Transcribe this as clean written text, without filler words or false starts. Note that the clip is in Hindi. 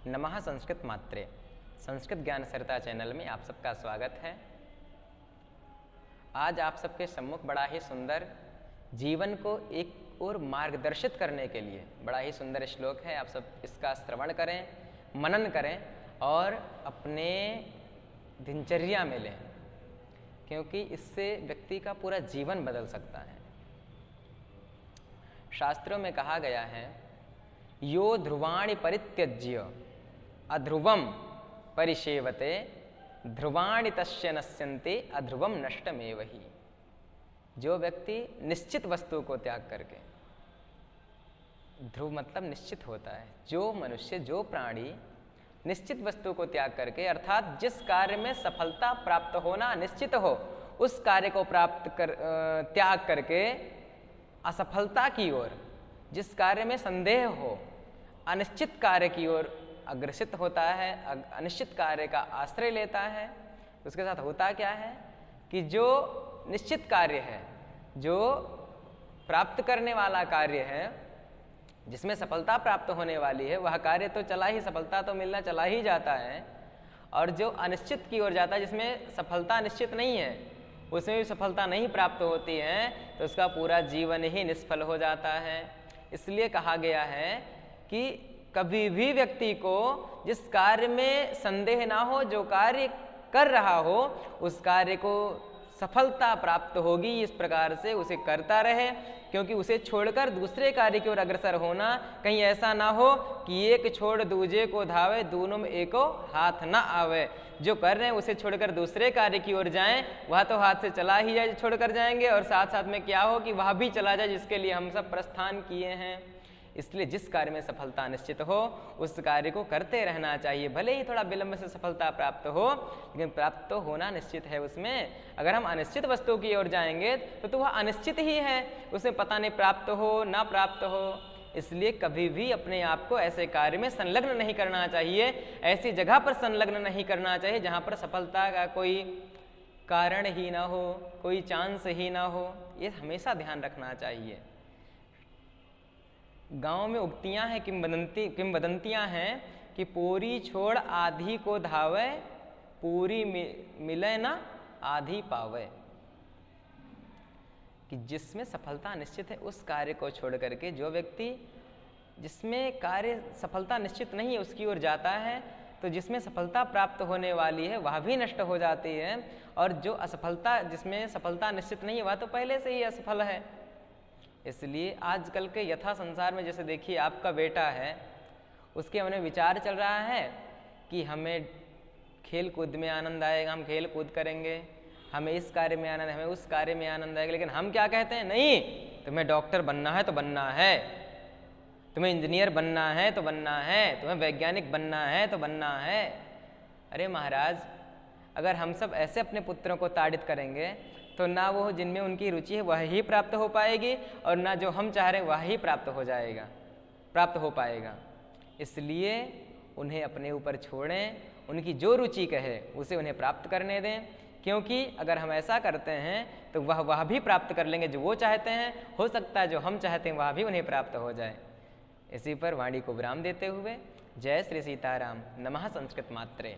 नमः संस्कृत मात्रे संस्कृत ज्ञान सरिता चैनल में आप सबका स्वागत है। आज आप सबके सम्मुख बड़ा ही सुंदर जीवन को एक और मार्गदर्शित करने के लिए बड़ा ही सुंदर श्लोक है। आप सब इसका श्रवण करें, मनन करें और अपने दिनचर्या में लें, क्योंकि इससे व्यक्ति का पूरा जीवन बदल सकता है। शास्त्रों में कहा गया है, यो ध्रुवाणि परित्यज्य अध्रुवम परिसेवते ध्रुवाणि तस्य नश्यन्ते अध्रुवम नष्टमेव हि। जो व्यक्ति निश्चित वस्तु को त्याग करके, ध्रुव मतलब निश्चित होता है, जो मनुष्य जो प्राणी निश्चित वस्तु को त्याग करके अर्थात जिस कार्य में सफलता प्राप्त होना निश्चित हो उस कार्य को त्याग करके असफलता की ओर, जिस कार्य में संदेह हो, अनिश्चित कार्य की ओर अग्रसित होता है, अनिश्चित कार्य का आश्रय लेता है। उसके साथ होता क्या है कि जो निश्चित कार्य है, जो प्राप्त करने वाला कार्य है, जिसमें सफलता प्राप्त होने वाली है, वह कार्य तो चला ही, सफलता तो मिलना चला ही जाता है। और जो अनिश्चित की ओर जाता है, जिसमें सफलता निश्चित नहीं है, उसमें भी सफलता नहीं प्राप्त होती है, तो उसका पूरा जीवन ही निष्फल हो जाता है। इसलिए कहा गया है कि कभी भी व्यक्ति को जिस कार्य में संदेह ना हो, जो कार्य कर रहा हो उस कार्य को सफलता प्राप्त होगी, इस प्रकार से उसे करता रहे। क्योंकि उसे छोड़कर दूसरे कार्य की ओर अग्रसर होना कहीं ऐसा ना हो कि एक छोड़ दूजे को धावे, दोनों में एको हाथ ना आवे। जो कर रहे हैं उसे छोड़कर दूसरे कार्य की ओर जाएं, वह तो हाथ से चला ही जाए, छोड़कर जाएंगे, और साथ साथ में क्या हो कि वह भी चला जाए जिसके लिए हम सब प्रस्थान किए हैं। इसलिए जिस कार्य में सफलता निश्चित हो उस कार्य को करते रहना चाहिए। भले ही थोड़ा विलंब से सफलता प्राप्त हो, लेकिन प्राप्त तो होना निश्चित है उसमें। अगर हम अनिश्चित वस्तु की ओर जाएंगे तो वह अनिश्चित ही है, उसमें पता नहीं प्राप्त हो ना प्राप्त हो। इसलिए कभी भी अपने आप को ऐसे कार्य में संलग्न नहीं करना चाहिए, ऐसी जगह पर संलग्न नहीं करना चाहिए जहाँ पर सफलता का कोई कारण ही ना हो, कोई चांस ही ना हो। ये हमेशा ध्यान रखना चाहिए। गांव में उक्तियां हैं, किंवदंतियां हैं कि पूरी छोड़ आधी को धावे, पूरी मिले ना आधी पावे। कि जिसमें सफलता निश्चित है उस कार्य को छोड़ करके जो व्यक्ति जिसमें कार्य सफलता निश्चित नहीं है उसकी ओर जाता है, तो जिसमें सफलता प्राप्त होने वाली है वह भी नष्ट हो जाती है। और जो असफलता, जिसमें सफलता निश्चित नहीं है, वह तो पहले से ही असफल है। इसलिए आजकल के यथा संसार में, जैसे देखिए आपका बेटा है, उसके मन में विचार चल रहा है कि हमें खेल कूद में आनंद आएगा, हम खेल कूद करेंगे, हमें इस कार्य में आनंद, हमें उस कार्य में आनंद आएगा। लेकिन हम क्या कहते हैं, नहीं, तुम्हें डॉक्टर बनना है तो बनना है, तुम्हें इंजीनियर बनना है तो बनना है, तुम्हें वैज्ञानिक बनना है तो बनना है। अरे महाराज, अगर हम सब ऐसे अपने पुत्रों को ताड़ित करेंगे तो ना वो जिनमें उनकी रुचि है वह ही प्राप्त हो पाएगी, और ना जो हम चाह रहे हैं वह ही प्राप्त हो पाएगा। इसलिए उन्हें अपने ऊपर छोड़ें, उनकी जो रुचि कहे उसे उन्हें प्राप्त करने दें। क्योंकि अगर हम ऐसा करते हैं तो वह भी प्राप्त कर लेंगे जो वो चाहते हैं। हो सकता है जो हम चाहते हैं वह भी उन्हें प्राप्त हो जाए। इसी पर वाणी को विराम देते हुए जय श्री सीताराम। नमः संस्कृत मात्रे।